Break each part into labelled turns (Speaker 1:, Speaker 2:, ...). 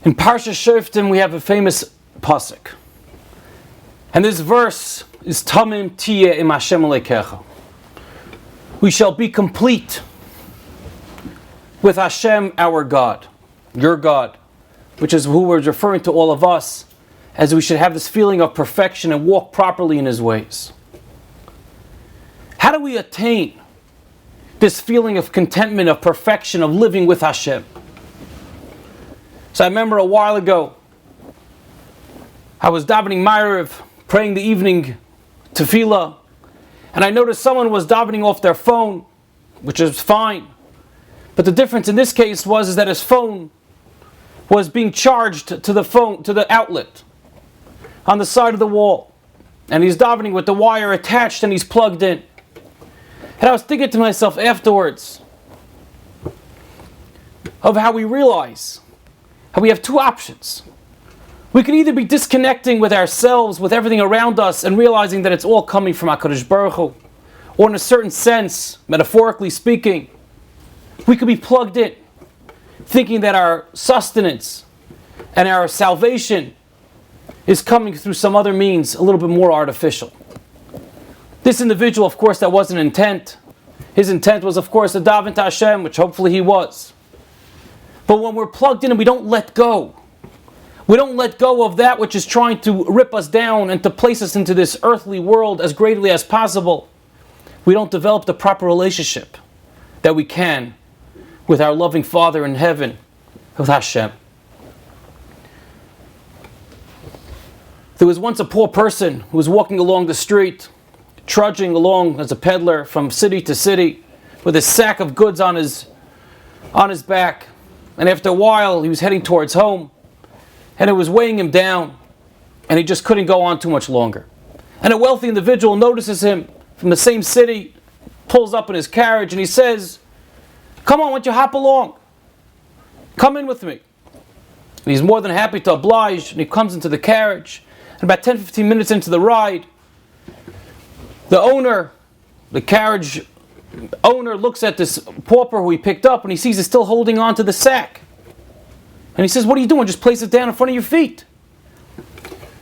Speaker 1: In Parshat Shoftim we have a famous pasuk. And this verse is Tamim Tiyeh im Hashem Elokecha. We shall be complete with Hashem our God, your God, which is who we're referring to all of us, as we should have this feeling of perfection and walk properly in His ways. How do we attain this feeling of contentment, of perfection, of living with Hashem? So I remember a while ago, I was davening Ma'ariv, praying the evening tefillah, and I noticed someone was davening off their phone, which is fine. But the difference in this case was that his phone was being charged to the outlet on the side of the wall. And he's davening with the wire attached and he's plugged in. And I was thinking to myself afterwards of how we realize how we have two options. We can either be disconnecting with ourselves, with everything around us, and realizing that it's all coming from HaKadosh Baruch Hu, or in a certain sense, metaphorically speaking, we could be plugged in, thinking that our sustenance and our salvation is coming through some other means, a little bit more artificial. This individual, of course, that wasn't intent. His intent was, of course, to daven to Hashem, which hopefully he was. But when we're plugged in and we don't let go of that which is trying to rip us down and to place us into this earthly world as greatly as possible, we don't develop the proper relationship that we can with our loving Father in heaven, with Hashem. There was once a poor person who was walking along the street, trudging along as a peddler from city to city, with a sack of goods on his back. And after a while, he was heading towards home, and it was weighing him down, and he just couldn't go on too much longer. And a wealthy individual notices him from the same city, pulls up in his carriage, and he says, "Come on, why don't you hop along? Come in with me." And he's more than happy to oblige, and he comes into the carriage. And about 10-15 minutes into the ride, the carriage owner looks at this pauper who he picked up, and he sees he's still holding on to the sack. And he says, "What are you doing? Just place it down in front of your feet."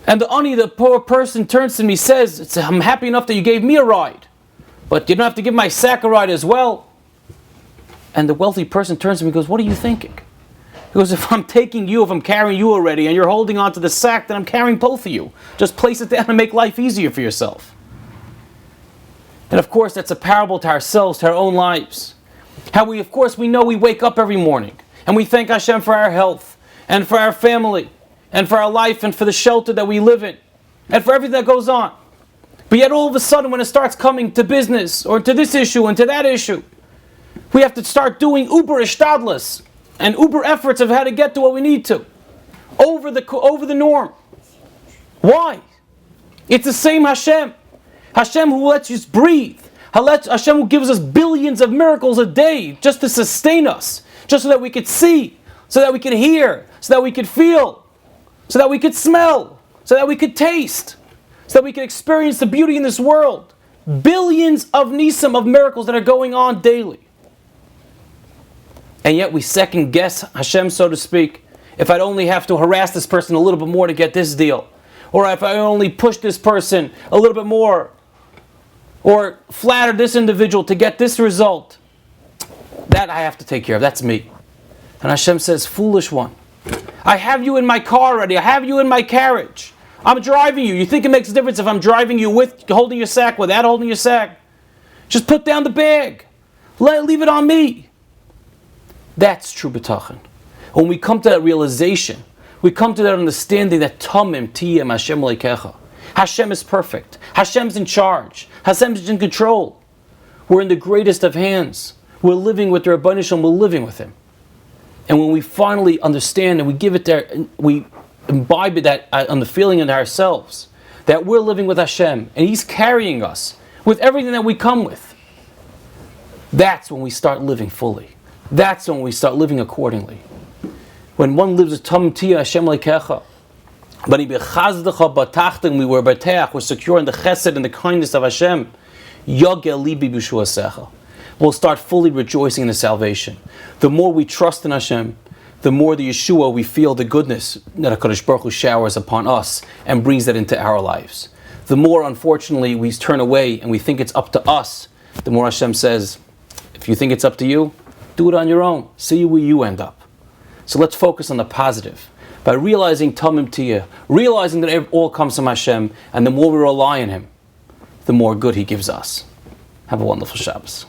Speaker 1: And the poor person, turns to me and says, "I'm happy enough that you gave me a ride, but you don't have to give my sack a ride as well." And the wealthy person turns to me and goes, "What are you thinking?" He goes, if I'm carrying you already, and you're holding on to the sack, then I'm carrying both of you. Just place it down and make life easier for yourself. And of course, that's a parable to ourselves, to our own lives. How we know we wake up every morning, and we thank Hashem for our health, and for our family, and for our life, and for the shelter that we live in, and for everything that goes on. But yet all of a sudden, when it starts coming to business, or to this issue, and to that issue, we have to start doing uber ishtadlus, and uber efforts of how to get to what we need to, over the norm. Why? It's the same Hashem. Hashem who lets us breathe. Hashem who gives us billions of miracles a day just to sustain us, just so that we could see, so that we could hear, so that we could feel, so that we could smell, so that we could taste, so that we could experience the beauty in this world. Billions of nisim, of miracles that are going on daily. And yet we second guess Hashem, so to speak. If I'd only have to harass this person a little bit more to get this deal, or if I only push this person a little bit more, or flatter this individual to get this result, that I have to take care of. That's me. And Hashem says, "Foolish one, I have you in my car already. I have you in my carriage. I'm driving you. You think it makes a difference if I'm driving you with holding your sack, without holding your sack? Just put down the bag. Leave it on me." That's true bitachon. When we come to that realization, we come to that understanding that Tamim Tiyeh Hashem Elokecha. Hashem is perfect. Hashem's in charge. Hashem's in control. We're in the greatest of hands. We're living with the Rebbeinu Shalom. We're living with Him. And when we finally understand and we give it there, we imbibe that on the feeling in ourselves that we're living with Hashem and He's carrying us with everything that we come with, that's when we start living fully. That's when we start living accordingly. When one lives with Tamim Tiyeh Hashem Elokecha, but we were secure in the chesed and the kindness of Hashem, we'll start fully rejoicing in the salvation. The more we trust in Hashem, the more the Yeshua we feel the goodness that HaKadosh Baruch Hu showers upon us and brings that into our lives. The more, unfortunately, we turn away and we think it's up to us, the more Hashem says, if you think it's up to you, do it on your own. See where you end up. So let's focus on the positive. By realizing Tamim Tiyah, realizing that it all comes from Hashem, and the more we rely on Him, the more good He gives us. Have a wonderful Shabbos.